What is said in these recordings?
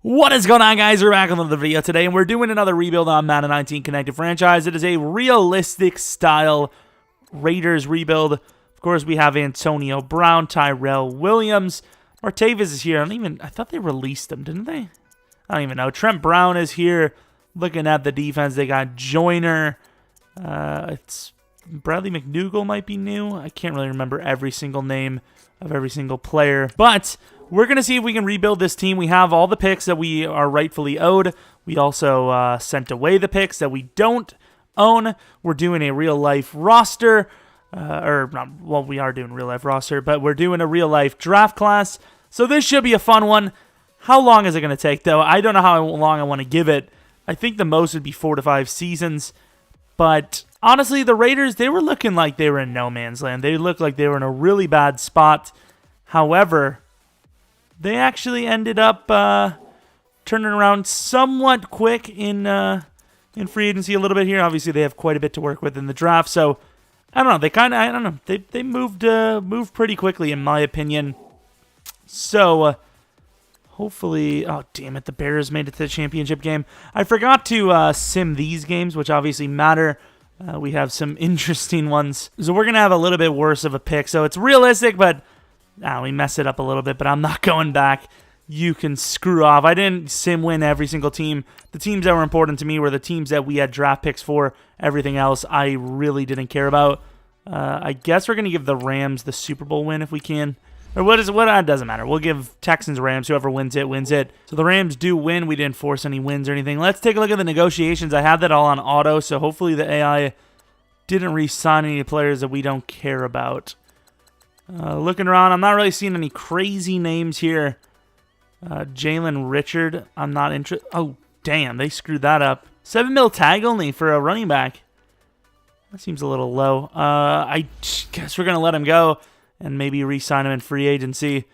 What is going on, guys? We're back on another video today, and we're doing another rebuild on Madden 19 Connected Franchise. It is a realistic style Raiders rebuild. Of course, we have Antonio Brown, Tyrell Williams. Martavis is here. I thought they released him, didn't they? I don't even know. Trent Brown is here. Looking at the defense, they got Joyner. It's Bradley McDougal might be new. I can't really remember every single name of every single player, but we're going to see if we can rebuild this team. We have all the picks that we are rightfully owed. We also sent away the picks that we don't own. We're doing a real-life roster. We are doing a real-life roster, but we're doing a real-life draft class. So this should be a fun one. How long is it going to take, though? I don't know how long I want to give it. I think the most would be 4 to 5 seasons. But honestly, the Raiders, they were looking like they were in no man's land. They looked like they were in a really bad spot. However, they actually ended up turning around somewhat quick in free agency a little bit here. Obviously, they have quite a bit to work with in the draft. So, I don't know. They moved pretty quickly, in my opinion. So, hopefully, oh, damn it, the Bears made it to the championship game. I forgot to sim these games, which obviously matter. We have some interesting ones. So, we're going to have a little bit worse of a pick. So, it's realistic, but we messed it up a little bit, but I'm not going back. You can screw off. I didn't sim win every single team. The teams that were important to me were the teams that we had draft picks for. Everything else, I really didn't care about. I guess we're going to give the Rams the Super Bowl win if we can. Or what it doesn't matter. We'll give Texans, Rams. Whoever wins it, wins it. So the Rams do win. We didn't force any wins or anything. Let's take a look at the negotiations. I have that all on auto, so hopefully the AI didn't re-sign any players that we don't care about. Looking around, I'm not really seeing any crazy names here. Jalen Richard, I'm not interested. Oh, damn, they screwed that up. 7 mil tag only for a running back. That seems a little low. I guess we're going to let him go and maybe re-sign him in free agency.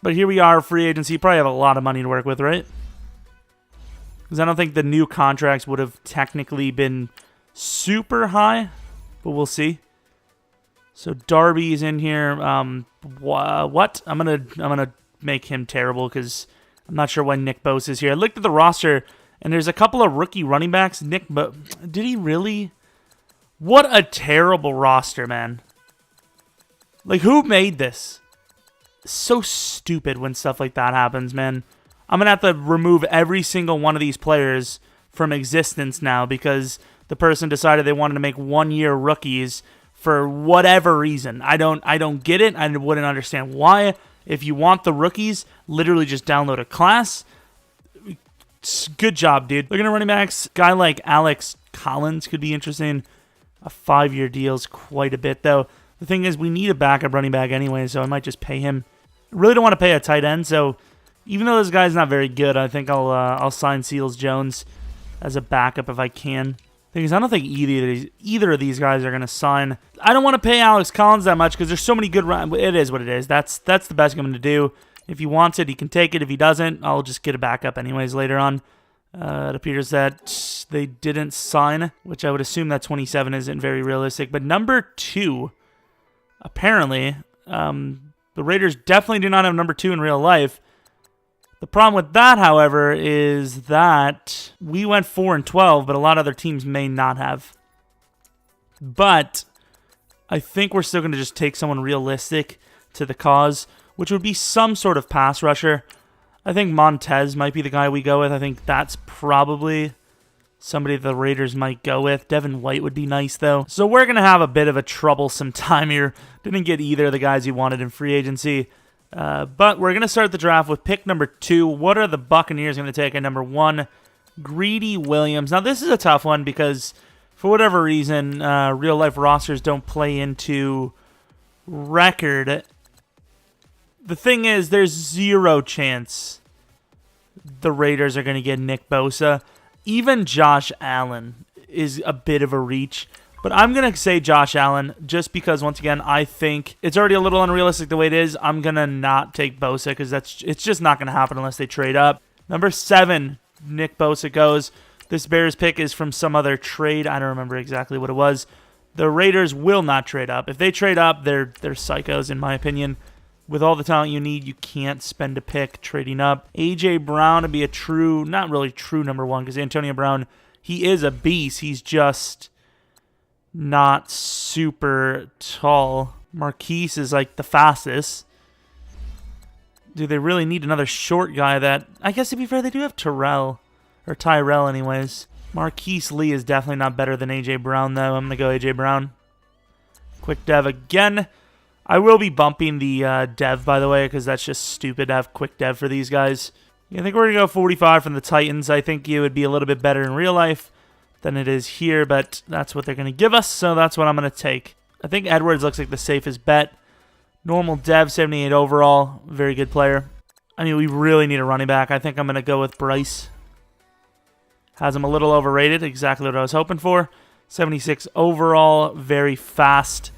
But here we are, free agency. Probably have a lot of money to work with, right? Because I don't think the new contracts would have technically been super high, but we'll see. So Darby's in here. What? I'm gonna make him terrible because I'm not sure why Nick Bosa is here. I looked at the roster and there's a couple of rookie running backs. Did he really? What a terrible roster, man. Like, who made this? So stupid when stuff like that happens, man. I'm gonna have to remove every single one of these players from existence now because the person decided they wanted to make 1-year rookies for whatever reason. I don't get it. I wouldn't understand why. If you want the rookies, literally just download a class. Good job, dude. Looking at running backs, guy like Alex Collins could be interesting. A 5-year deal's quite a bit, though. The thing is, we need a backup running back anyway, so I might just pay him. I really don't want to pay a tight end, so even though this guy's not very good, I think I'll sign Seals Jones as a backup if I can. Thing is, I don't think either of these guys are going to sign. I don't want to pay Alex Collins that much because there's so many good runs. It is what it is. That's the best I'm going to do. If he wants it, he can take it. If he doesn't, I'll just get a backup anyways later on. It appears that they didn't sign, which I would assume that 27 isn't very realistic. But number 2, apparently, the Raiders definitely do not have number 2 in real life. The problem with that, however, is that we went 4-12, but a lot of other teams may not have. But I think we're still going to just take someone realistic to the cause, which would be some sort of pass rusher. I think Montez might be the guy we go with. I think that's probably somebody the Raiders might go with. Devin White would be nice, though. So we're going to have a bit of a troublesome time here. Didn't get either of the guys you wanted in free agency. But we're going to start the draft with pick number 2. What are the Buccaneers going to take at number 1? Greedy Williams. Now, this is a tough one because for whatever reason, real-life rosters don't play into record. The thing is, there's 0 chance the Raiders are going to get Nick Bosa. Even Josh Allen is a bit of a reach. But I'm going to say Josh Allen just because, once again, I think it's already a little unrealistic the way it is. I'm going to not take Bosa because it's just not going to happen unless they trade up. Number 7, Nick Bosa goes. This Bears pick is from some other trade. I don't remember exactly what it was. The Raiders will not trade up. If they trade up, they're psychos, in my opinion. With all the talent you need, you can't spend a pick trading up. A.J. Brown to be a true, not really true number one, because Antonio Brown, he is a beast. He's just not super tall. Marquise is like the fastest. Do they really need another short guy that... I guess to be fair, they do have Tyrell anyways. Marquise Lee is definitely not better than A.J. Brown, though. I'm going to go A.J. Brown. Quick dev again. I will be bumping the dev, by the way, because that's just stupid to have quick dev for these guys. Yeah, I think we're going to go 45 from the Titans. I think it would be a little bit better in real life than it is here, but that's what they're going to give us, so that's what I'm going to take. I think Edwards looks like the safest bet. Normal dev, 78 overall. Very good player. I mean, we really need a running back. I think I'm going to go with Bryce. Has him a little overrated. Exactly what I was hoping for. 76 overall. Very fast.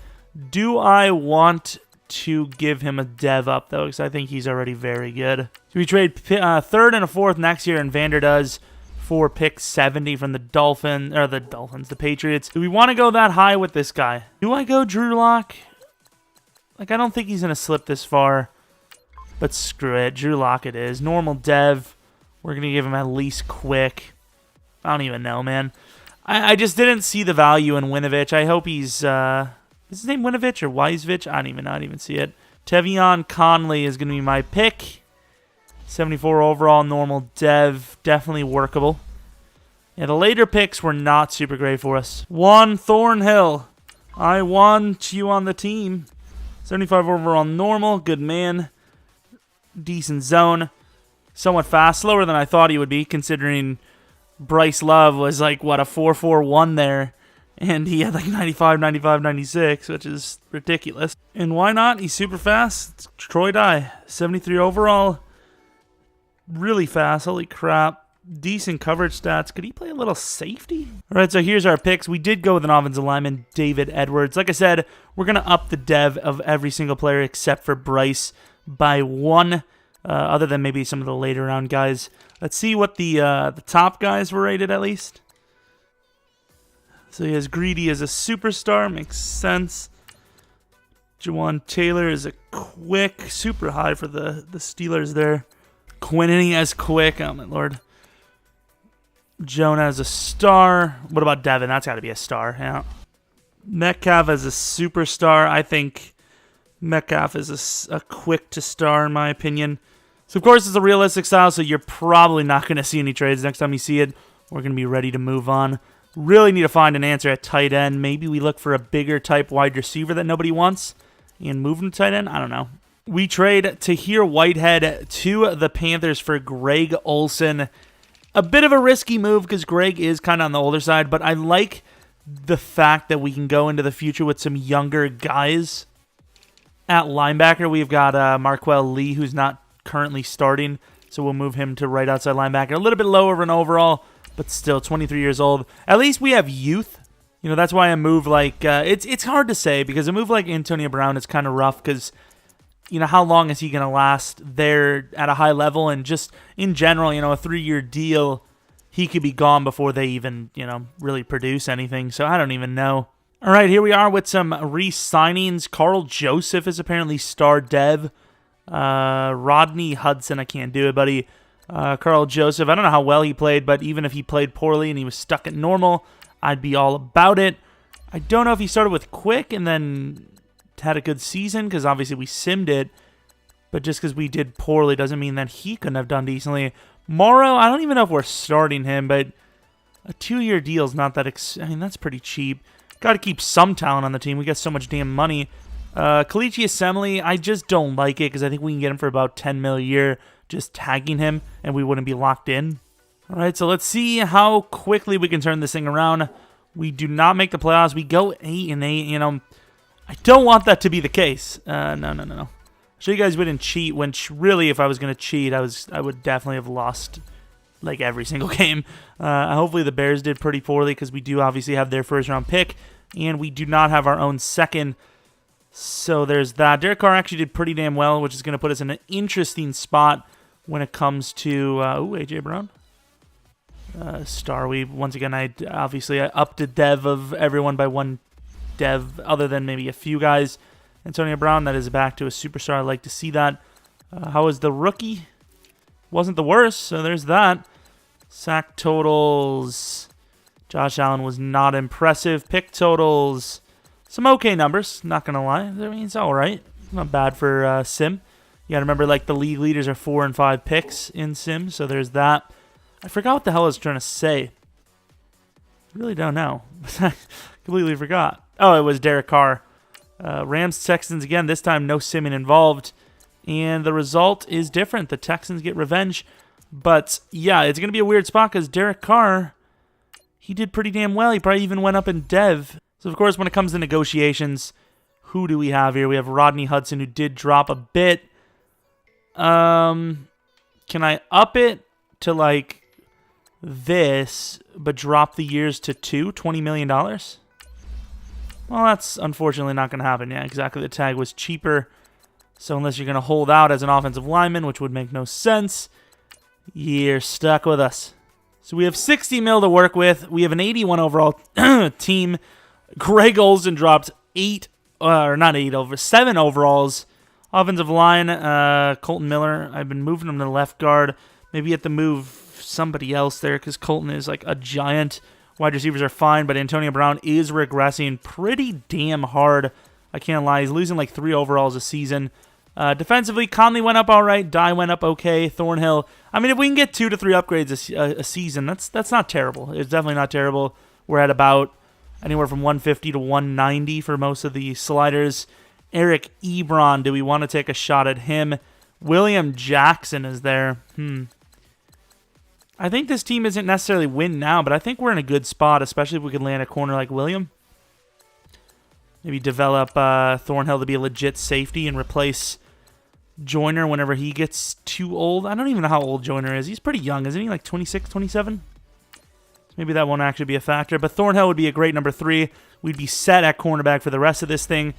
Do I want to give him a dev up, though? Because I think he's already very good. So we trade third and a fourth next year, and Vander does for pick 70 from the the Patriots. Do we want to go that high with this guy? Do I go Drew Lock? Like, I don't think he's going to slip this far. But screw it. Drew Lock it is. Normal dev. We're going to give him at least quick. I don't even know, man. I just didn't see the value in Winovich. I hope he's... is his name Winovich or Wisevich? I don't even know. I didn't even see it. Tevion Conley is going to be my pick. 74 overall, normal dev. Definitely workable. Yeah, the later picks were not super great for us. Juan Thornhill. I want you on the team. 75 overall, normal. Good man. Decent zone. Somewhat fast. Slower than I thought he would be, considering Bryce Love was like, what, a 4.41 there. And he had like 95, 95, 96, which is ridiculous. And why not? He's super fast. It's Troy Dye. 73 overall. Really fast. Holy crap. Decent coverage stats. Could he play a little safety? All right, so here's our picks. We did go with an offensive lineman, David Edwards. Like I said, we're going to up the dev of every single player except for Bryce by one, other than maybe some of the later round guys. Let's see what the top guys were rated at least. So he has Greedy as a superstar. Makes sense. Jawan Taylor is a quick. Super high for the Steelers there. Quinney as quick. Oh, my lord. Jonah as a star. What about Devin? That's got to be a star. Yeah. Metcalf as a superstar. I think Metcalf is a quick to star, in my opinion. So, of course, it's a realistic style, so you're probably not going to see any trades next time you see it. We're going to be ready to move on. Really need to find an answer at tight end. Maybe we look for a bigger type wide receiver that nobody wants and move him to tight end. I don't know. We trade Tahir Whitehead to the Panthers for Greg Olsen. A bit of a risky move because Greg is kind of on the older side, but I like the fact that we can go into the future with some younger guys. At linebacker, we've got Marquell Lee, who's not currently starting, so we'll move him to right outside linebacker. A little bit lower of an overall, but still 23 years old. At least we have youth. You know, that's why a move like... it's hard to say, because a move like Antonio Brown is kind of rough, because... You know, how long is he going to last there at a high level? And just in general, you know, a 3-year deal, he could be gone before they even, you know, really produce anything. So I don't even know. All right, here we are with some re-signings. Carl Joseph is apparently star dev. Rodney Hudson, I can't do it, buddy. Carl Joseph, I don't know how well he played, but even if he played poorly and he was stuck at normal, I'd be all about it. I don't know if he started with quick and then... had a good season, because obviously we simmed it, but just because we did poorly doesn't mean that he couldn't have done decently. Morrow, I don't even know if we're starting him, but a 2-year deal is not that... I mean, that's pretty cheap. Got to keep some talent on the team. We got so much damn money. Kalichi Assembly, I just don't like it, because I think we can get him for about $10 million a year, just tagging him, and we wouldn't be locked in. All right, so let's see how quickly we can turn this thing around. We do not make the playoffs. We go 8-8, you know... I don't want that to be the case. No. I'll show you guys we didn't cheat, when really, if I was going to cheat, I would definitely have lost like every single game. Hopefully the Bears did pretty poorly, because we do obviously have their first-round pick, and we do not have our own second. So there's that. Derek Carr actually did pretty damn well, which is going to put us in an interesting spot when it comes to... A.J. Brown. Star Weeb. Once again, I upped the dev of everyone by one dev, other than maybe a few guys. Antonio Brown, that is back to a superstar. I like to see that. How was the rookie? Wasn't the worst, so there's that. Sack totals. Josh Allen was not impressive. Pick totals. Some okay numbers, not going to lie. I mean, it's all right. Not bad for Sim. You got to remember, like, the league leaders are 4 and 5 picks in Sim, so there's that. I forgot what the hell I was trying to say. I really don't know. Completely forgot. Oh, it was Derek Carr. Rams, Texans again. This time, no simming involved. And the result is different. The Texans get revenge. But, yeah, it's going to be a weird spot because Derek Carr, he did pretty damn well. He probably even went up in dev. So, of course, when it comes to negotiations, who do we have here? We have Rodney Hudson, who did drop a bit. Can I up it to, like, this, but drop the years to $20 million? Well, that's unfortunately not going to happen. Yeah, exactly. The tag was cheaper. So unless you're going to hold out as an offensive lineman, which would make no sense, you're stuck with us. So we have 60 mil to work with. We have an 81 overall team. Greg Olsen dropped 7 overalls. Offensive line, Colton Miller. I've been moving him to the left guard. Maybe you have to move somebody else there because Colton is like a giant. Wide receivers are fine, but Antonio Brown is regressing pretty damn hard. I can't lie. He's losing like 3 overalls a season. Defensively, Conley went up all right. Dye went up okay. Thornhill. I mean, if we can get 2 to 3 upgrades a season, that's not terrible. It's definitely not terrible. We're at about anywhere from 150 to 190 for most of the sliders. Eric Ebron, do we want to take a shot at him? William Jackson is there. I think this team isn't necessarily win now, but I think we're in a good spot, especially if we can land a corner like William. Maybe develop Thornhill to be a legit safety and replace Joyner whenever he gets too old. I don't even know how old Joyner is. He's pretty young, isn't he? Like 26, 27? Maybe that won't actually be a factor. But Thornhill would be a great number 3. We'd be set at cornerback for the rest of this thing.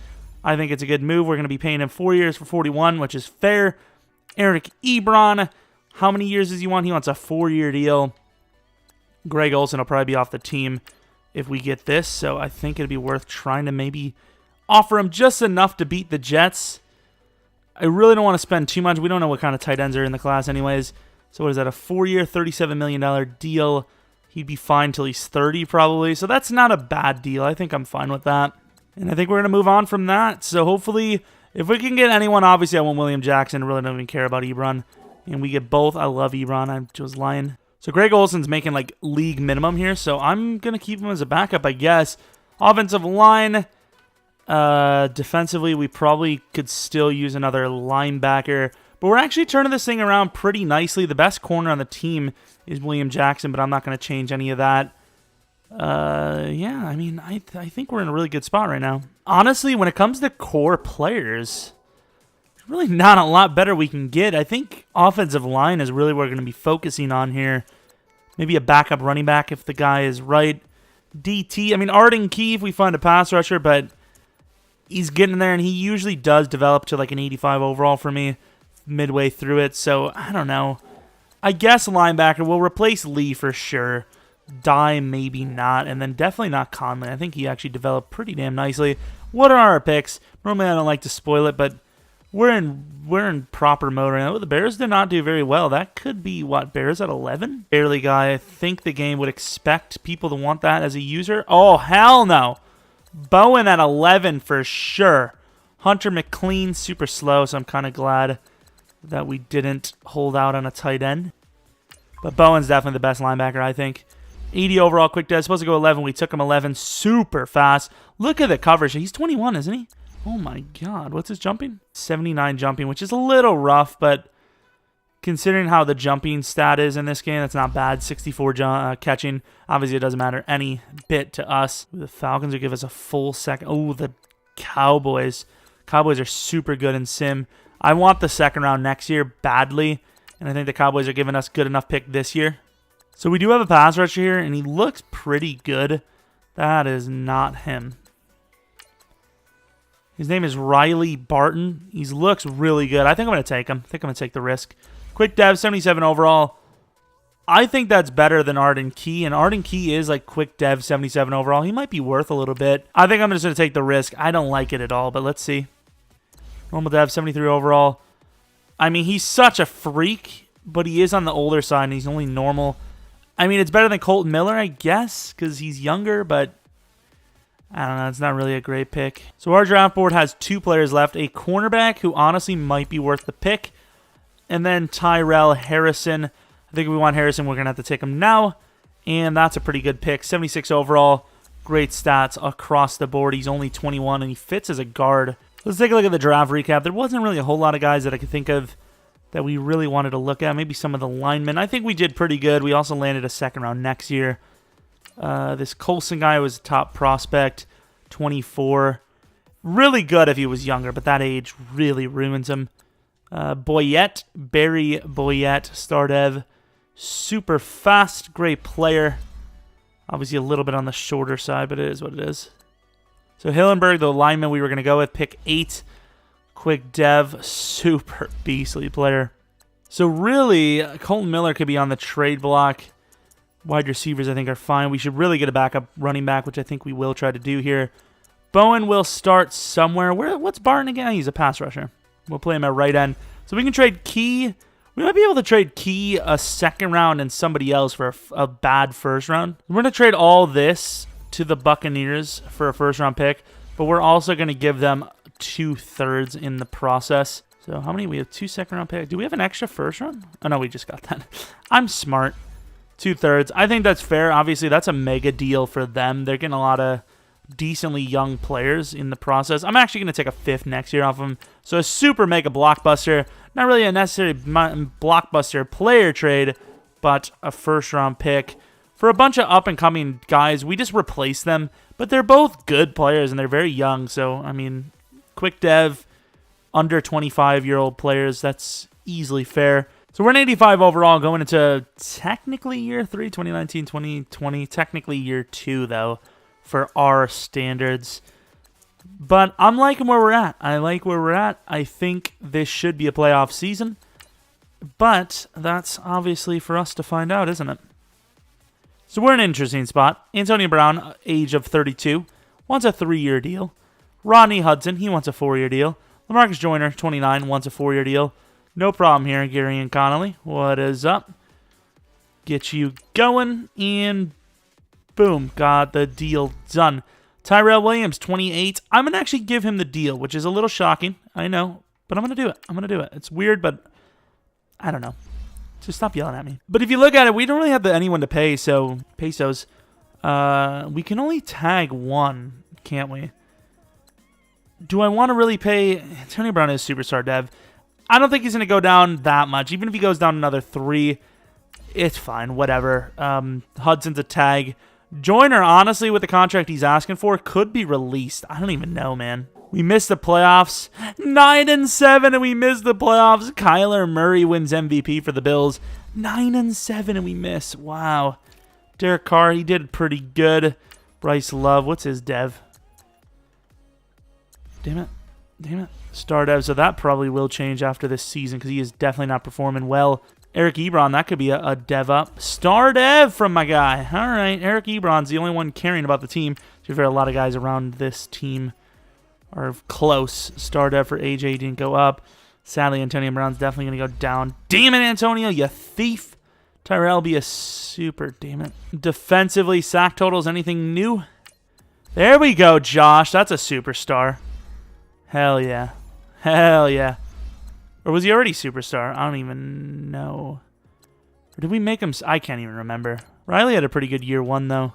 I think it's a good move. We're going to be paying him 4 years for 41, which is fair. Eric Ebron, how many years does he want? He wants a 4-year deal. Greg Olsen will probably be off the team if we get this, so I think it'd be worth trying to maybe offer him just enough to beat the Jets. I really don't want to spend too much. We don't know what kind of tight ends are in the class anyways. So what is that, a 4-year, $37 million deal? He'd be fine till he's 30 probably, so that's not a bad deal. I think I'm fine with that. And I think we're going to move on from that. So hopefully, if we can get anyone, obviously I want William Jackson. I really don't even care about Ebron. And we get both. I love Ebron. I was lying. So Greg Olsen's making like league minimum here. So I'm going to keep him as a backup, I guess. Offensive line. Defensively, we probably could still use another linebacker. But we're actually turning this thing around pretty nicely. The best corner on the team is William Jackson, but I'm not going to change any of that. Yeah, I mean, I think we're in a really good spot right now. Honestly, when it comes to core players, there's really not a lot better we can get. I think offensive line is really what we're going to be focusing on here. Maybe a backup running back if the guy is right. DT, I mean, Arden Key if we find a pass rusher, but he's getting there, and he usually does develop to like an 85 overall for me midway through it, so I don't know. I guess linebacker will replace Lee for sure. Dye, maybe not, and then definitely not Conley. I think he actually developed pretty damn nicely. What are our picks? Normally I don't like to spoil it, but we're in proper mode right now. The Bears did not do very well. That could be, what, Bears at 11? Barely guy. I think the game would expect people to want that as a user. Oh, hell no. Bowen at 11 for sure. Hunter McLean, super slow, so I'm kind of glad that we didn't hold out on a tight end. But Bowen's definitely the best linebacker, I think. 80 overall quick dead. Supposed to go 11. We took him 11 super fast. Look at the coverage. He's 21, isn't he? Oh my god. What's his jumping? 79 jumping, which is a little rough, but considering how the jumping stat is in this game, that's not bad. 64 catching. Obviously, it doesn't matter any bit to us. The Falcons will give us a full second. Oh, the Cowboys. Cowboys are super good in Sim. I want the second round next year badly, and I think the Cowboys are giving us good enough pick this year. So we do have a pass rusher here, and he looks pretty good. That is not him. His name is Riley Barton. He looks really good. I think I'm going to take him. I think I'm going to take the risk. Quick dev, 77 overall. I think that's better than Arden Key, and Arden Key is like quick dev, 77 overall. He might be worth a little bit. I think I'm just going to take the risk. I don't like it at all, but let's see. Normal dev, 73 overall. I mean, he's such a freak, but he is on the older side, and he's only normal. I mean, it's better than Colton Miller, I guess, because he's younger, but I don't know. It's not really a great pick. So our draft board has 2 players left. A cornerback who honestly might be worth the pick, and then Tyrell Harrison. I think if we want Harrison, we're going to have to take him now, and that's a pretty good pick. 76 overall. Great stats across the board. He's only 21, and he fits as a guard. Let's take a look at the draft recap. There wasn't really a whole lot of guys that I could think of that we really wanted to look at. Maybe some of the linemen. I think we did pretty good. We also landed a second round next year. This Colson guy was a top prospect, 24. Really good if he was younger, but that age really ruins him. Boyette, Barry Boyette, star dev. Super fast, great player. Obviously a little bit on the shorter side, but it is what it is. So Hillenberg, the lineman we were going to go with, pick 8. Quick dev, super beastly player. So really, Colton Miller could be on the trade block. Wide receivers, I think, are fine. We should really get a backup running back, which I think we will try to do here. Bowen will start somewhere. What's Barton again? He's a pass rusher. We'll play him at right end. So we can trade Key. We might be able to trade Key a second round and somebody else for a bad first round. We're going to trade all this to the Buccaneers for a first round pick, but we're also going to give them 2/3 in the process. So how many? We have 2 second round picks. Do we have an extra first round? Oh no, we just got that. I'm smart. 2/3. I think that's fair. Obviously, that's a mega deal for them. They're getting a lot of decently young players in the process. I'm actually going to take a 5th next year off them. So a super mega blockbuster. Not really a necessary blockbuster player trade, but a first round pick. For a bunch of up-and-coming guys, we just replace them. But they're both good players, and they're very young. So, I mean, quick dev, under 25-year-old players, that's easily fair. So we're an 85 overall going into technically year 3, 2019, 2020. Technically year 2, though, for our standards. But I'm liking where we're at. I like where we're at. I think this should be a playoff season. But that's obviously for us to find out, isn't it? So we're in an interesting spot. Antonio Brown, age of 32, wants a 3-year deal. Rodney Hudson, he wants a 4-year deal. LaMarcus Joyner, 29, wants a 4-year deal. No problem here, Gary and Connolly. What is up? Get you going, and boom, got the deal done. Tyrell Williams, 28. I'm going to actually give him the deal, which is a little shocking. I know, but I'm going to do it. I'm going to do it. It's weird, but I don't know. Just stop yelling at me. But if you look at it, we don't really have anyone to pay, so pesos. We can only tag 1, can't we? Do I want to really pay? Antonio Brown is superstar dev. I don't think he's going to go down that much. Even if he goes down another 3, it's fine. Whatever. Hudson's a tag. Joyner, honestly, with the contract he's asking for, could be released. I don't even know, man. We missed the playoffs. 9-7, and we missed the playoffs. Kyler Murray wins MVP for the Bills. 9-7, and we miss. Wow. Derek Carr, he did pretty good. Bryce Love, what's his dev? Damn it. Damn it. Star dev, so that probably will change after this season because he is definitely not performing well. Eric Ebron, that could be a dev up. Star dev from my guy. All right, Eric Ebron's the only one caring about the team. To be fair, a lot of guys around this team are close. Star dev for AJ didn't go up. Sadly, Antonio Brown's definitely going to go down. Damn it, Antonio, you thief. Tyrell be a super, damn it. Defensively, sack totals, anything new? There we go, Josh. That's a superstar. Hell yeah. Hell yeah. Or was he already superstar? I don't even know. Or did we make him? I can't even remember. Riley had a pretty good year 1, though.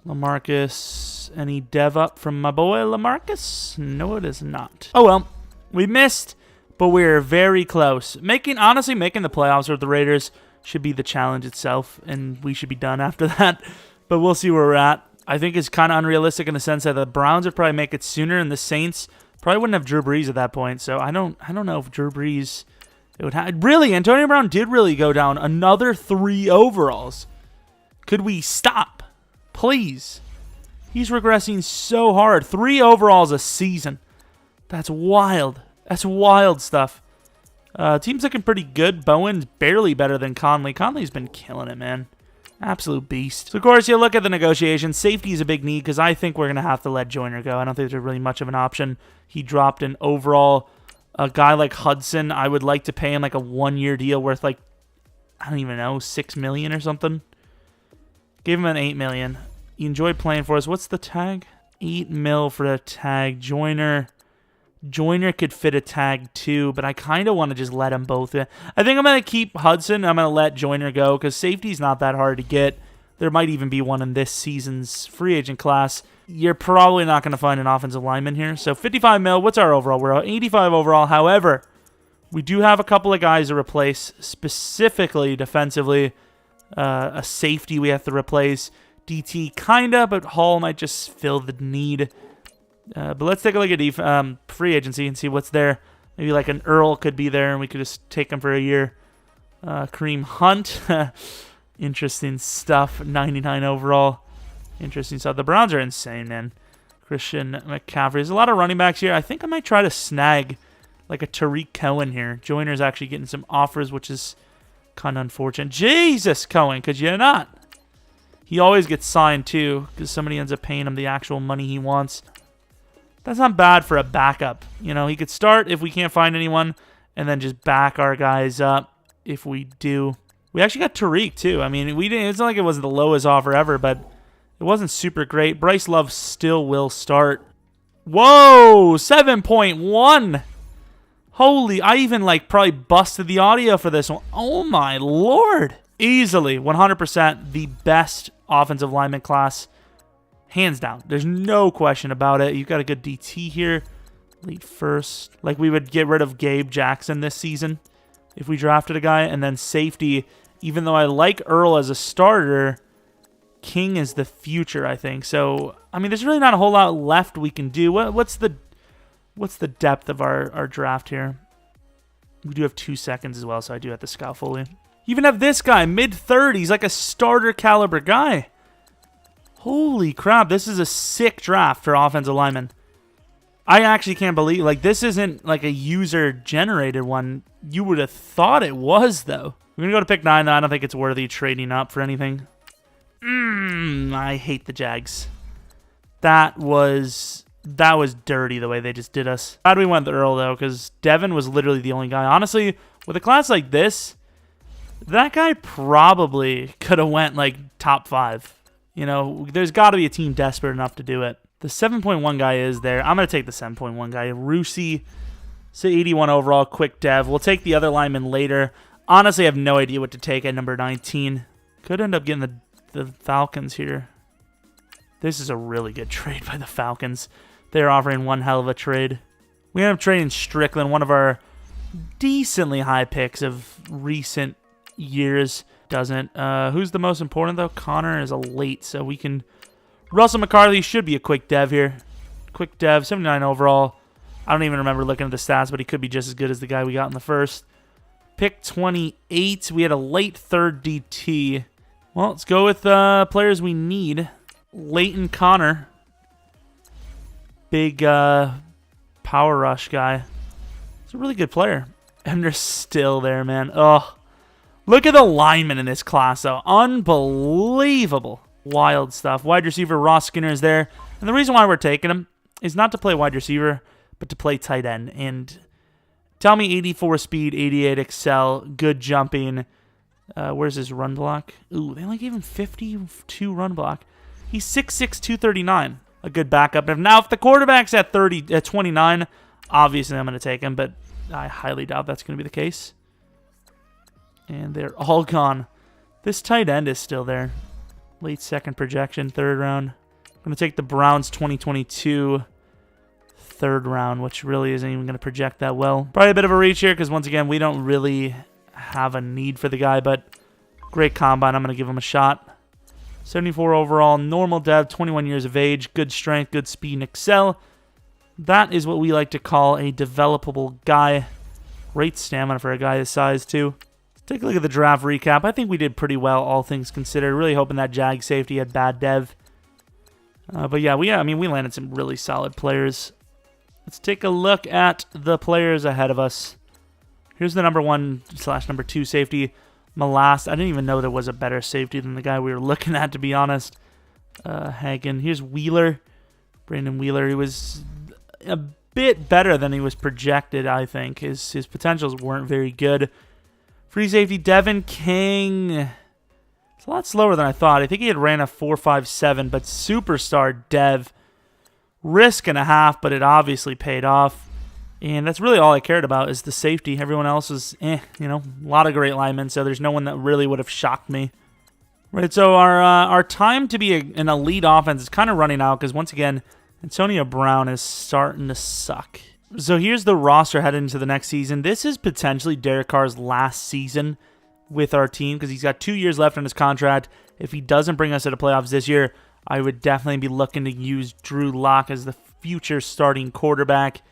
LaMarcus, any dev up from my boy LaMarcus? No, it is not. Oh, well. We missed, but we're very close. Honestly, making the playoffs with the Raiders should be the challenge itself, and we should be done after that. But we'll see where we're at. I think it's kind of unrealistic in the sense that the Browns would probably make it sooner, and the Saints probably wouldn't have Drew Brees at that point. So I don't know if Drew Brees it would have. Really, Antonio Brown did really go down another 3 overalls. Could we stop, please? He's regressing so hard. 3 overalls a season. That's wild. That's wild stuff. Team's looking pretty good. Bowen's barely better than Conley. Conley's been killing it, man. Absolute beast. So, of course, you look at the negotiations. Safety is a big need because I think we're going to have to let Joyner go. I don't think there's really much of an option. He dropped an overall. A guy like Hudson, I would like to pay him like a 1-year deal worth like, I don't even know, $6 million or something. Give him an $8 million. He enjoyed playing for us. What's the tag? $8 million for a tag. Joyner could fit a tag too, but I kind of want to just let them both in. I think I'm going to keep Hudson. I'm going to let Joyner go because safety's not that hard to get. There might even be one in this season's free agent class. You're probably not going to find an offensive lineman here. So 55 mil. What's our overall? We're 85 overall. However, we do have a couple of guys to replace, specifically defensively. A safety we have to replace. DT kinda, but Hall might just fill the need. But let's take a look at free agency and see what's there. Maybe like an Earl could be there, and we could just take him for a year. Kareem Hunt. Interesting stuff. 99 overall. Interesting stuff. The Browns are insane, man. Christian McCaffrey. There's a lot of running backs here. I think I might try to snag like a Tariq Cohen here. Joyner's actually getting some offers, which is kind of unfortunate. Jesus, Cohen, could you not? He always gets signed, too, because somebody ends up paying him the actual money he wants. That's not bad for a backup. You know, he could start if we can't find anyone, and then just back our guys up if we do. We actually got Tariq, too. I mean, we didn't. It's not like it was the lowest offer ever, but it wasn't super great. Bryce Love still will start. Whoa, 7.1. Holy, I even like probably busted the audio for this one. Oh my Lord. Easily, 100% the best offensive lineman class. Hands down. There's no question about it. You've got a good DT here. Late first. Like we would get rid of Gabe Jackson this season if we drafted a guy. And then safety, even though I like Earl as a starter, King is the future, I think. So, I mean, there's really not a whole lot left we can do. What's the depth of our draft here? We do have 2 seconds as well, so I do have to scout fully. You even have this guy, mid-30s, like a starter caliber guy. Holy crap, this is a sick draft for offensive linemen. I actually can't believe, like, this isn't like a user-generated one. You would have thought it was, though. We're going to go to pick 9, though. I don't think it's worthy trading up for anything. I hate the Jags. That was dirty the way they just did us. Glad we went with Earl, though, because Devin was literally the only guy. Honestly, with a class like this, that guy probably could have went, like, top 5. You know, there's got to be a team desperate enough to do it. The 7.1 guy is there. I'm going to take the 7.1 guy. Rusi, so 81 overall, quick dev. We'll take the other lineman later. Honestly, I have no idea what to take at number 19. Could end up getting the Falcons here. This is a really good trade by the Falcons. They're offering one hell of a trade. We end up trading Strickland, one of our decently high picks of recent years. Doesn't. Who's the most important, though? Connor is a late, so we can... Russell McCarthy should be a quick dev here. Quick dev, 79 overall. I don't even remember looking at the stats, but he could be just as good as the guy we got in the first. Pick 28. We had a late third DT. Well, let's go with players we need. Leighton Connor. Big power rush guy. He's a really good player. And they're still there, man. Oh, look at the linemen in this class, though. Unbelievable. Wild stuff. Wide receiver Ross Skinner is there. And the reason why we're taking him is not to play wide receiver, but to play tight end. And tell me 84 speed, 88 excel, good jumping. Where's his run block? Ooh, they only gave him 52 run block. He's 6'6", 239. A good backup. Now, if the quarterback's at 29, obviously I'm going to take him, but I highly doubt that's going to be the case. And they're all gone. This tight end is still there. Late second projection, third round. I'm going to take the Browns 2022 third round, which really isn't even going to project that well. Probably a bit of a reach here because, once again, we don't really have a need for the guy, but great combine. I'm going to give him a shot. 74 overall, normal dev, 21 years of age, good strength, good speed, and excel. That is what we like to call a developable guy. Great stamina for a guy his size, too. Let's take a look at the draft recap. I think we did pretty well, all things considered. Really hoping that Jag safety had bad dev. But yeah, we landed some really solid players. Let's take a look at the players ahead of us. Here's the number 1/number 2 safety. Malast. I didn't even know there was a better safety than the guy we were looking at, to be honest. Hagen. Here's Wheeler. Brandon Wheeler. He was a bit better than he was projected, I think. His potentials weren't very good. Free safety, Devin King. It's a lot slower than I thought. I think he had ran a 4.57, but superstar Dev. Risk and a half, but it obviously paid off. And that's really all I cared about is the safety. Everyone else was, a lot of great linemen, so there's no one that really would have shocked me. Right, so our time to be an elite offense is kind of running out because, once again, Antonio Brown is starting to suck. So here's the roster headed into the next season. This is potentially Derek Carr's last season with our team because he's got 2 years left on his contract. If he doesn't bring us to the playoffs this year, I would definitely be looking to use Drew Lock as the future starting quarterback.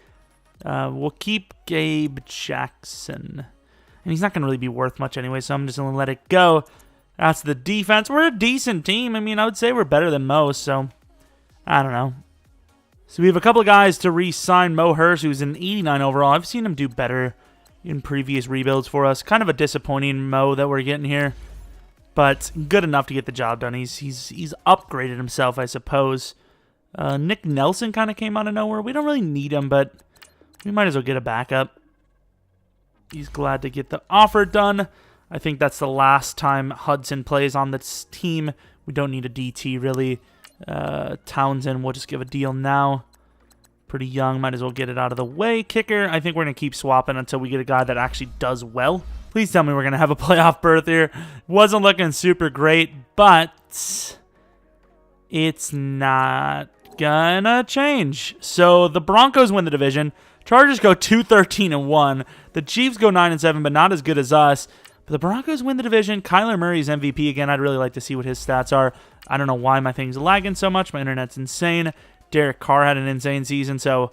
We'll keep Gabe Jackson. And he's not going to really be worth much anyway, so I'm just going to let it go. That's the defense. We're a decent team. I mean, I would say we're better than most, so I don't know. So we have a couple of guys to re-sign. Mo Hurst, who's an 89 overall. I've seen him do better in previous rebuilds for us. Kind of a disappointing Mo that we're getting here, but good enough to get the job done. He's upgraded himself, I suppose. Nick Nelson kind of came out of nowhere. We don't really need him, but we might as well get a backup. He's glad to get the offer done. I think that's the last time Hudson plays on this team. We don't need a DT, really. Townsend, we'll just give a deal now. Pretty young, might as well get it out of the way. Kicker, I think we're going to keep swapping until we get a guy that actually does well. Please tell me we're going to have a playoff berth here. Wasn't looking super great, but it's not going to change. So the Broncos win the division. Chargers go 2-13-1. The Chiefs go 9-7, but not as good as us. But the Broncos win the division. Kyler Murray's MVP again. I'd really like to see what his stats are. I don't know why my thing's lagging so much. My internet's insane. Derek Carr had an insane season, so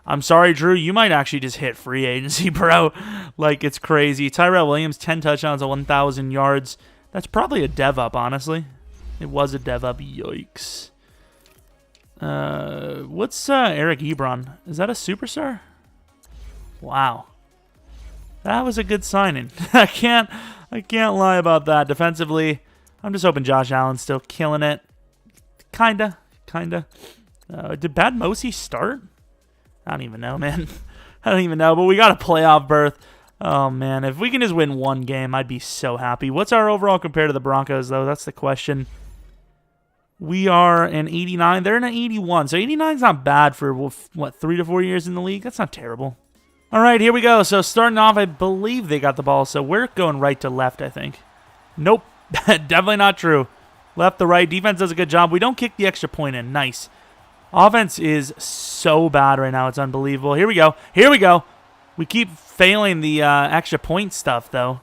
I'm sorry, Drew. You might actually just hit free agency, bro. Like, it's crazy. Tyrell Williams, 10 touchdowns, 1,000 yards. That's probably a dev up, honestly. It was a dev up. Yikes. What's Eric Ebron? Is that a superstar? Wow. That was a good signing. I can't lie about that. Defensively, I'm just hoping Josh Allen's still killing it. Kinda. Did Bad Mosey start? I don't even know, man. I don't even know, but we got a playoff berth. Oh, man. If we can just win one game, I'd be so happy. What's our overall compared to the Broncos, though? That's the question. We are an 89. They're an 81. So 89 is not bad for, what, 3 to 4 years in the league? That's not terrible. All right, here we go. So starting off, I believe they got the ball. So we're going right to left, I think. Nope. Definitely not true. Left to right. Defense does a good job. We don't kick the extra point in. Nice. Offense is so bad right now. It's unbelievable. Here we go. We keep failing the extra point stuff, though.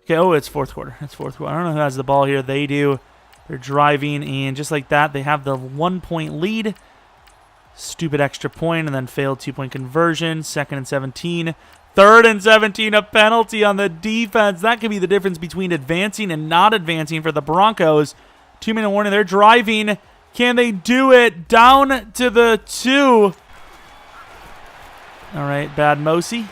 Okay, oh, it's fourth quarter. I don't know who has the ball here. They do. They're driving, and just like that, they have the 1-point lead. Stupid extra point, and then failed 2-point conversion. 2nd and 17. 3rd and 17, a penalty on the defense. That could be the difference between advancing and not advancing for the Broncos. 2-minute warning. They're driving. Can they do it? Down to the 2. All right, Bad Mosey.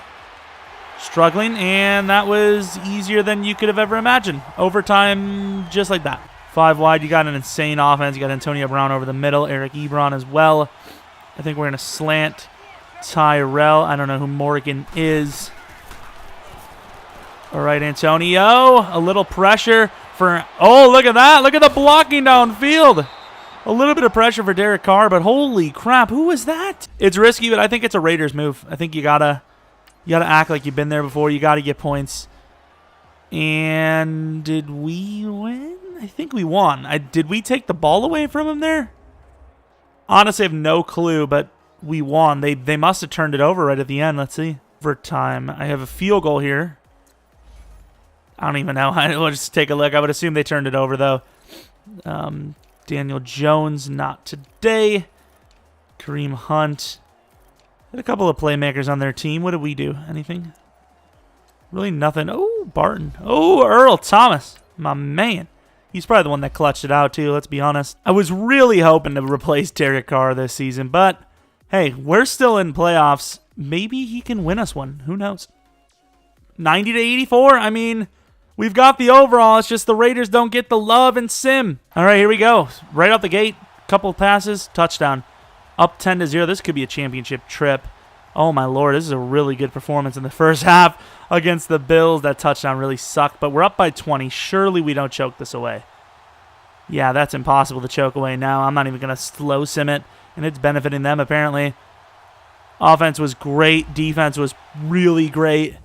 Struggling, and that was easier than you could have ever imagined. Overtime, just like that. 5 wide, you got an insane offense. You got Antonio Brown over the middle, Eric Ebron as well. I think we're going to slant Tyrell. I don't know who Morgan is. All right, Antonio. A little pressure for... Oh, look at that. Look at the blocking downfield. A little bit of pressure for Derek Carr, but holy crap, who was that? It's risky, but I think it's a Raiders move. I think you gotta act like you've been there before. You gotta get points. And did we win? I think we won. Did we take the ball away from him there? Honestly, I have no clue, but we won. They must have turned it over right at the end. Let's see. Overtime. I have a field goal here. I don't even know. We'll just take a look. I would assume they turned it over, though. Daniel Jones, not today. Kareem Hunt. Had a couple of playmakers on their team. What did we do? Anything? Really nothing. Oh, Barton. Oh, Earl Thomas. My man. He's probably the one that clutched it out, too. Let's be honest. I was really hoping to replace Derek Carr this season, but hey, we're still in playoffs. Maybe he can win us one. Who knows? 90-84. I mean, we've got the overall. It's just the Raiders don't get the love and sim. All right, here we go. Right out the gate. Couple passes. Touchdown. Up 10-0. This could be a championship trip. Oh, my Lord. This is a really good performance in the first half against the Bills. That touchdown really sucked, but we're up by 20. Surely we don't choke this away. Yeah, that's impossible to choke away now. I'm not even going to slow sim it, and it's benefiting them apparently. Offense was great. Defense was really great.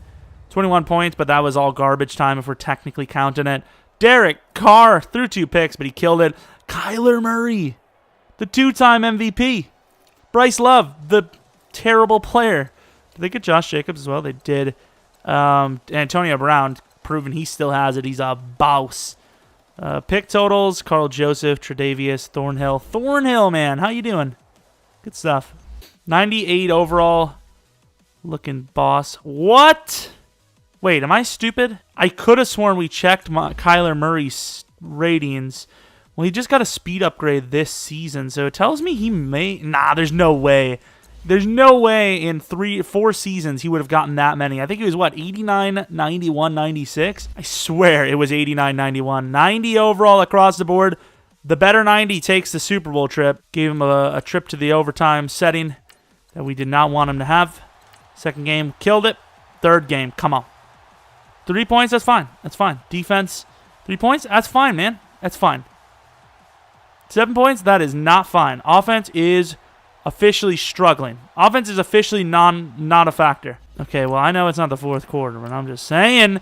21 points, but that was all garbage time if we're technically counting it. Derek Carr threw 2 picks, but he killed it. Kyler Murray, the 2-time MVP. Bryce Love, the terrible player. Did they get Josh Jacobs as well? They did. Antonio Brown, proven he still has it. He's a boss. Pick totals, Carl Joseph, Tre'Davious, Thornhill. Thornhill, man, how you doing? Good stuff. 98 overall. Looking boss. What? Wait, am I stupid? I could have sworn we checked Kyler Murray's ratings. Well, he just got a speed upgrade this season, so it tells me he may... Nah, there's no way. There's no way in 4 seasons he would have gotten that many. I think it was, what, 89, 91, 96? I swear it was 89, 91. 90 overall across the board. The better 90 takes the Super Bowl trip. Gave him a trip to the overtime setting that we did not want him to have. Second game, killed it. Third game, come on. 3 points, that's fine. That's fine. Defense, 3 points, that's fine, man. That's fine. 7 points, that is not fine. Offense is officially struggling. Offense is officially not a factor. Okay, well, I know it's not the fourth quarter, but I'm just saying.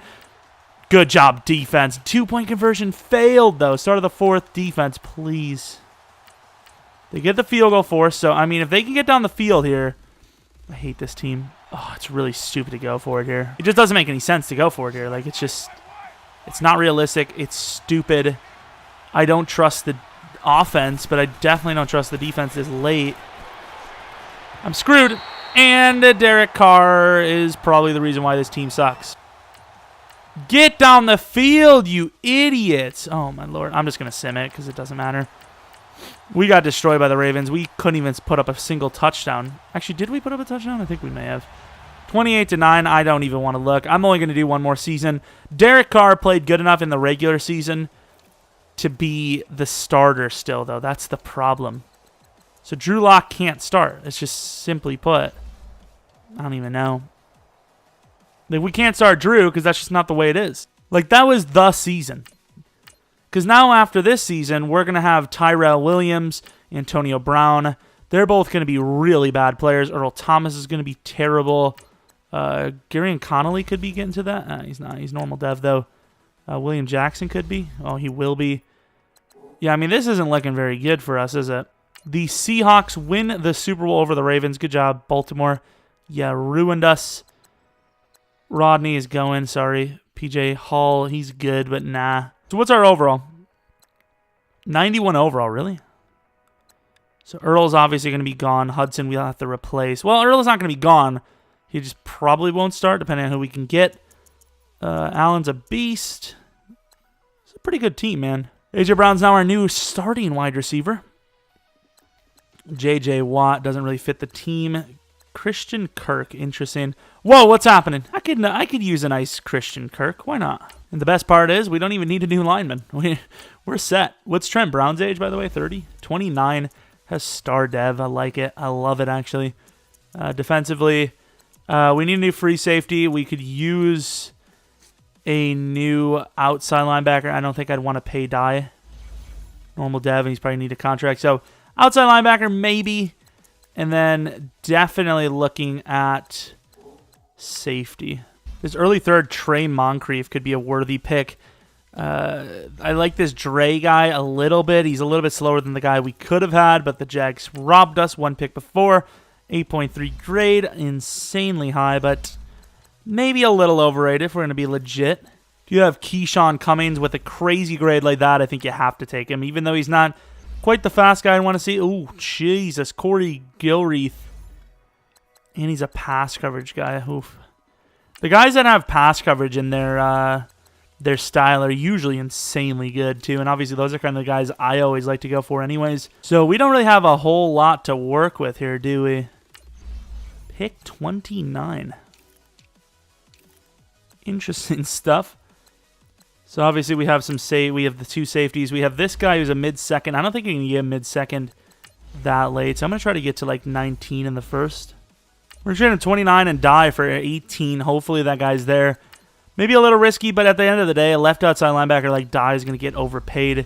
Good job, defense. 2-point conversion failed, though. Start of the fourth, defense, please. They get the field goal for us, so, I mean, if they can get down the field here. I hate this team. Oh, it's really stupid to go for it here. It just doesn't make any sense to go for it here. Like, it's just, it's not realistic. It's stupid. I don't trust the offense, but I definitely don't trust the defense this late. I'm screwed. And Derek Carr is probably the reason why this team sucks. Get down the field, you idiots. Oh, my Lord. I'm just going to sim it because it doesn't matter. We got destroyed by the Ravens. We couldn't even put up a single touchdown. Actually, did we put up a touchdown? I think we may have. 28-9. I don't even want to look. I'm only going to do one more season. Derek Carr played good enough in the regular season to be the starter still, though. That's the problem. So Drew Lock can't start. It's just simply put. I don't even know. Like, we can't start Drew because that's just not the way it is. Like, that was the season. Because now after this season, we're going to have Tyrell Williams, Antonio Brown. They're both going to be really bad players. Earl Thomas is going to be terrible. Gary Connolly could be getting to that. He's not. He's normal dev, though. William Jackson could be. Oh, he will be. Yeah, I mean, this isn't looking very good for us, is it? The Seahawks win the Super Bowl over the Ravens. Good job, Baltimore. Yeah, ruined us. Rodney is going. Sorry. PJ Hall, he's good, but nah. So what's our overall? 91 overall, really? So Earl's obviously going to be gone. Hudson we'll have to replace. Well, Earl is not going to be gone. He just probably won't start, depending on who we can get. Allen's a beast. It's a pretty good team, man. A.J. Brown's now our new starting wide receiver. J.J. Watt doesn't really fit the team. Christian Kirk, interesting. Whoa, what's happening? I could use a nice Christian Kirk. Why not? And the best part is we don't even need a new lineman. We're set. What's Trent Brown's age, by the way? 30? 29. Has star dev. I like it. I love it, actually. Defensively, we need a new free safety. We could use a new outside linebacker. I don't think I'd want to pay Dye. Normal dev, and he's probably need a contract. So outside linebacker, maybe. And then definitely looking at safety. This early third, Trey Moncrief, could be a worthy pick. I like this Dre guy a little bit. He's a little bit slower than the guy we could have had, but the Jags robbed us one pick before. 8.3 grade, insanely high, but maybe a little overrated if we're going to be legit. If you have Keyshawn Cummings with a crazy grade like that, I think you have to take him, even though he's not quite the fast guy I want to see. Ooh, Jesus, Corey Gilreath. And he's a pass coverage guy. Oof. The guys that have pass coverage in their style are usually insanely good, too. And obviously, those are kind of the guys I always like to go for anyways. So we don't really have a whole lot to work with here, do we? Pick 29. Interesting stuff. So obviously, we have we have the two safeties. We have this guy who's a mid-second. I don't think you can get a mid-second. that late. So I'm going to try to get to like 19 in the first. We're trading 29 and die for 18. Hopefully that guy's there. Maybe a little risky, but at the end of the day, a left outside linebacker like die is going to get overpaid.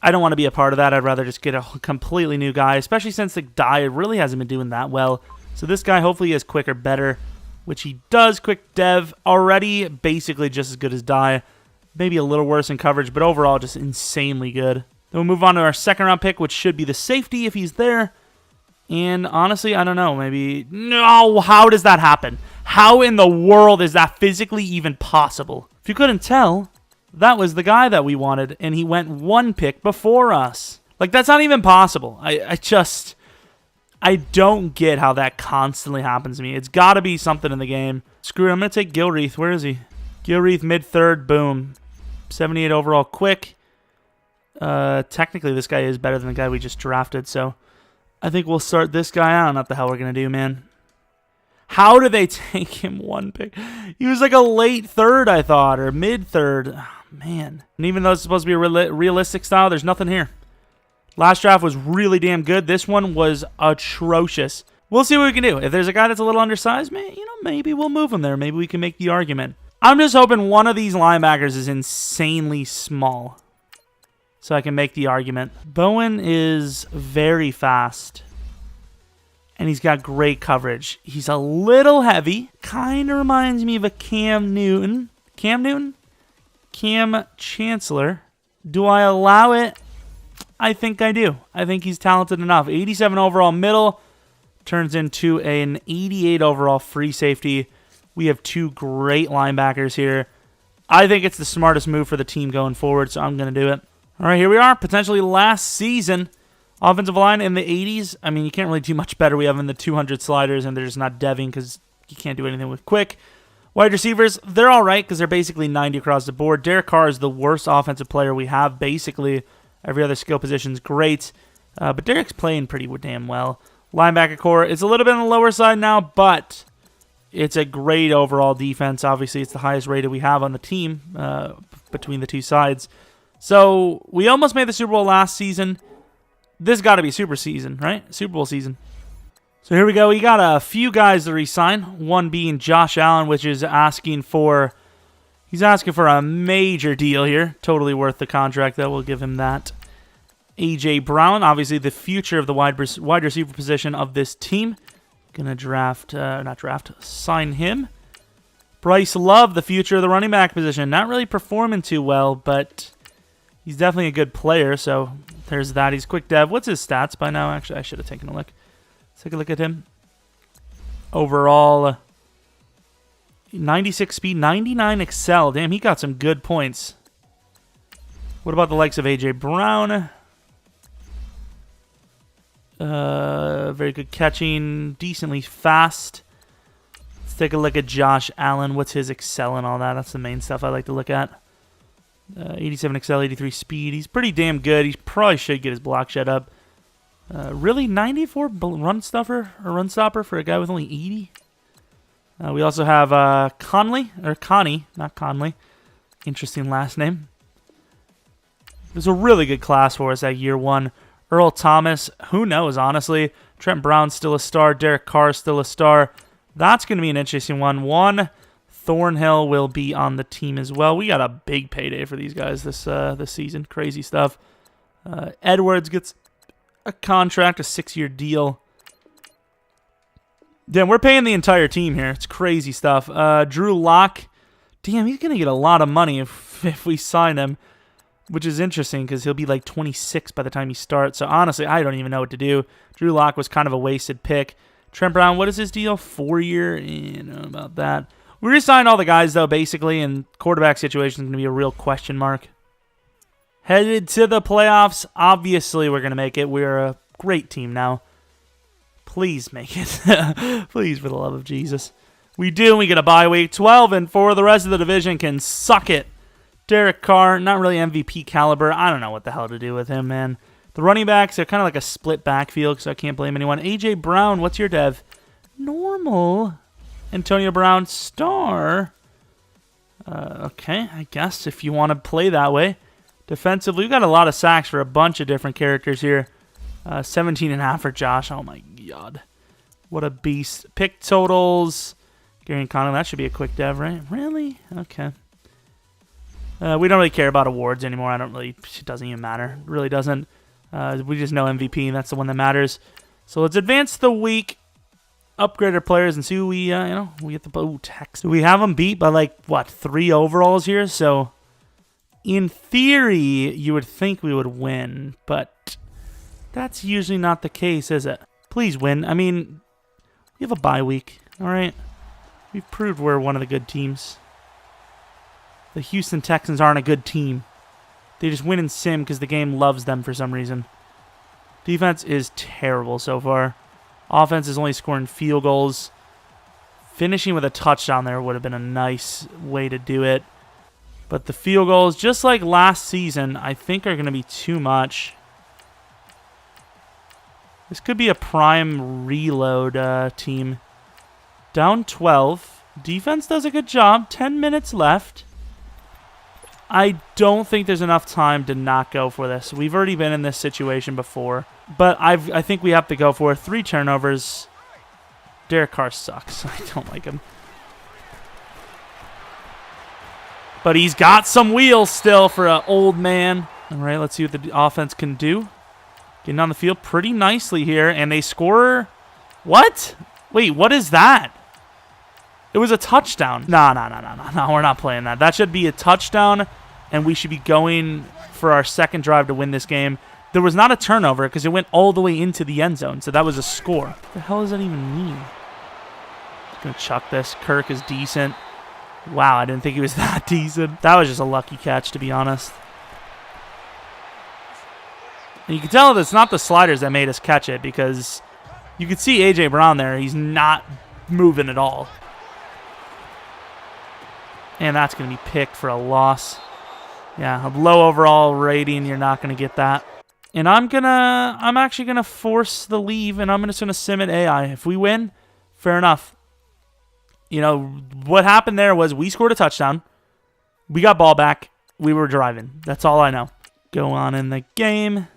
I don't want to be a part of that. I'd rather just get a completely new guy, especially since the die really hasn't been doing that well. So this guy hopefully is quicker, better, which he does. Quick dev already, basically just as good as die. Maybe a little worse in coverage, but overall just insanely good. Then we'll move on to our second round pick, which should be the safety if he's there. And honestly, I don't know. Maybe... No, how does that happen? How in the world is that physically even possible? If you couldn't tell, that was the guy that we wanted, and he went one pick before us. Like, that's not even possible. I don't get how that constantly happens to me. It's got to be something in the game. Screw it, I'm going to take Gilreath. Where is he? Gilreath, mid-third, boom. 78 overall, quick. Technically, this guy is better than the guy we just drafted, so I think we'll start this guy out. I don't know what the hell we're going to do, man. How did they take him one pick? He was like a late third, I thought, or mid-third. Oh, man. And even though it's supposed to be a realistic style, there's nothing here. Last draft was really damn good. This one was atrocious. We'll see what we can do. If there's a guy that's a little undersized, maybe we'll move him there. Maybe we can make the argument. I'm just hoping one of these linebackers is insanely small so I can make the argument. Bowen is very fast, and he's got great coverage. He's a little heavy. Kind of reminds me of a Cam Newton. Cam Newton? Cam Chancellor. Do I allow it? I think I do. I think he's talented enough. 87 overall middle turns into an 88 overall free safety. We have two great linebackers here. I think it's the smartest move for the team going forward, so I'm going to do it. All right, here we are. Potentially last season. Offensive line in the 80s. I mean, you can't really do much better. We have in the 200 sliders, and they're just not deving because you can't do anything with quick. Wide receivers, they're all right because they're basically 90 across the board. Derek Carr is the worst offensive player we have, basically. Every other skill position's great, but Derek's playing pretty damn well. Linebacker core, it's a little bit on the lower side now, but it's a great overall defense. Obviously, it's the highest rated we have on the team between the two sides. So we almost made the Super Bowl last season. This got to be Super season, right? Super Bowl season. So here we go. We got a few guys to re-sign. One being Josh Allen, which is asking for... He's asking for a major deal here. Totally worth the contract, though. We'll give him that. A.J. Brown, obviously the future of the wide receiver position of this team. Gonna sign him. Bryce Love, the future of the running back position. Not really performing too well, but he's definitely a good player, so there's that. He's quick dev. What's his stats by now? Actually, I should have taken a look. Let's take a look at him. Overall... 96 speed, 99 excel. Damn, he got some good points. What about the likes of A.J. Brown? Very good catching, decently fast. Let's take a look at Josh Allen. What's his excel and all that? That's the main stuff I like to look at. 87 excel, 83 speed. He's pretty damn good. He probably should get his block shed up. Really, 94 run stopper for a guy with only 80? We also have Connie, not Conley. Interesting last name. It was a really good class for us at year one. Earl Thomas, who knows, honestly. Trent Brown's still a star. Derek Carr's still a star. That's going to be an interesting one. Thornhill will be on the team as well. We got a big payday for these guys this season. Crazy stuff. Edwards gets a contract, a 6-year deal. Damn, we're paying the entire team here. It's crazy stuff. Drew Lock. Damn, he's going to get a lot of money if we sign him, which is interesting because he'll be like 26 by the time he starts. So, honestly, I don't even know what to do. Drew Lock was kind of a wasted pick. Trent Brown, what is his deal? 4-year? I don't know about that. We re-signed all the guys, though, basically, and quarterback situation is going to be a real question mark. Headed to the playoffs. Obviously, we're going to make it. We're a great team now. Please make it. Please, for the love of Jesus. We do, and we get a bye week. 12-4. The rest of the division can suck it. Derek Carr, not really MVP caliber. I don't know what the hell to do with him, man. The running backs are kind of like a split backfield, so I can't blame anyone. A.J. Brown, what's your dev? Normal. Antonio Brown, star. Okay, I guess if you want to play that way. Defensively, we've got a lot of sacks for a bunch of different characters here. 17.5 for Josh. Oh my god. What a beast. Pick totals. Gary Connell, that should be a quick dev, right? Really? Okay. We don't really care about awards anymore. It doesn't even matter. It really doesn't. We just know MVP, and that's the one that matters. So let's advance the week, upgrade our players, and see who we, we get the text. We have them beat by, like, what, 3 overalls here? So, in theory, you would think we would win, but that's usually not the case, is it? Please win. I mean, we have a bye week, all right? We've proved we're one of the good teams. The Houston Texans aren't a good team. They just win in sim because the game loves them for some reason. Defense is terrible so far. Offense is only scoring field goals. Finishing with a touchdown there would have been a nice way to do it. But the field goals, just like last season, I think are going to be too much. This could be a prime reload team. Down 12. Defense does a good job. 10 minutes left. I don't think there's enough time to not go for this. We've already been in this situation before. But I think we have to go for it. 3 turnovers. Derek Carr sucks. I don't like him. But he's got some wheels still for an old man. All right, let's see what the offense can do. Getting on the field pretty nicely here. And they score... What? Wait, what is that? It was a touchdown. No, we're not playing that. That should be a touchdown, and we should be going for our second drive to win this game. There was not a turnover because it went all the way into the end zone, so that was a score. What the hell does that even mean? Just going to chuck this. Kirk is decent. Wow, I didn't think he was that decent. That was just a lucky catch, to be honest. And you can tell that it's not the sliders that made us catch it because you could see A.J. Brown there. He's not moving at all. And that's going to be picked for a loss. Yeah, a low overall rating. You're not going to get that. And I'm actually going to force the leave, and I'm just going to sim it AI. If we win, fair enough. You know, what happened there was we scored a touchdown. We got ball back. We were driving. That's all I know. Go on in the game.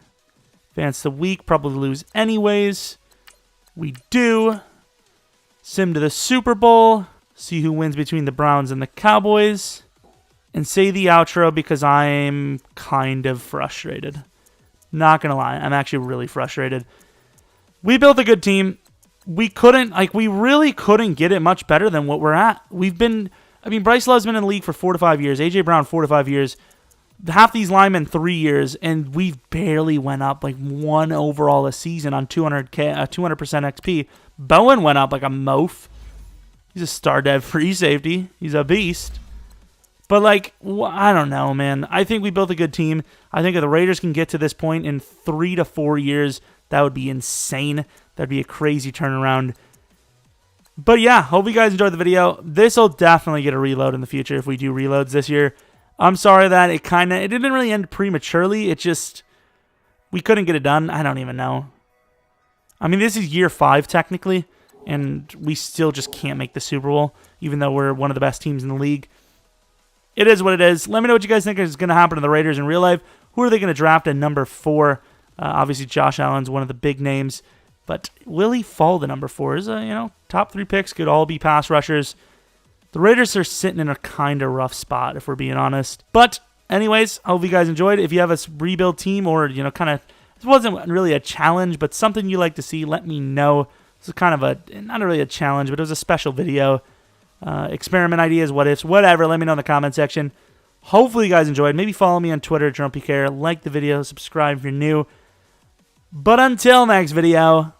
Advance the week. Probably lose anyways. We do. Sim to the Super Bowl. See who wins between the Browns and the Cowboys. And say the outro because I'm kind of frustrated. Not going to lie. I'm actually really frustrated. We built a good team. We really couldn't get it much better than what we're at. Bryce Love's been in the league for 4 to 5 years. A.J. Brown, 4 to 5 years. Half these linemen, 3 years. And we've barely went up like 1 overall a season on 200% XP. Bowen went up like a moaf. He's a star dev free safety. He's a beast. But, I don't know, man. I think we built a good team. I think if the Raiders can get to this point in 3 to 4 years, that would be insane. That'd be a crazy turnaround. But, yeah, hope you guys enjoyed the video. This will definitely get a reload in the future if we do reloads this year. I'm sorry that it didn't really end prematurely. We couldn't get it done. I don't even know. I mean, this is year 5, technically. And we still just can't make the Super Bowl, even though we're one of the best teams in the league. It is what it is. Let me know what you guys think is going to happen to the Raiders in real life. Who are they going to draft at number 4? Obviously, Josh Allen's one of the big names. But will he fall to number 4? Top 3 picks could all be pass rushers. The Raiders are sitting in a kind of rough spot, if we're being honest. But anyways, I hope you guys enjoyed. If you have a rebuild team or, this wasn't really a challenge, but something you like to see, let me know. This is kind of not really a challenge, but it was a special video. Experiment ideas, what ifs, whatever. Let me know in the comment section. Hopefully you guys enjoyed. Maybe follow me on Twitter, Jeromepkr. Like the video, subscribe if you're new. But until next video,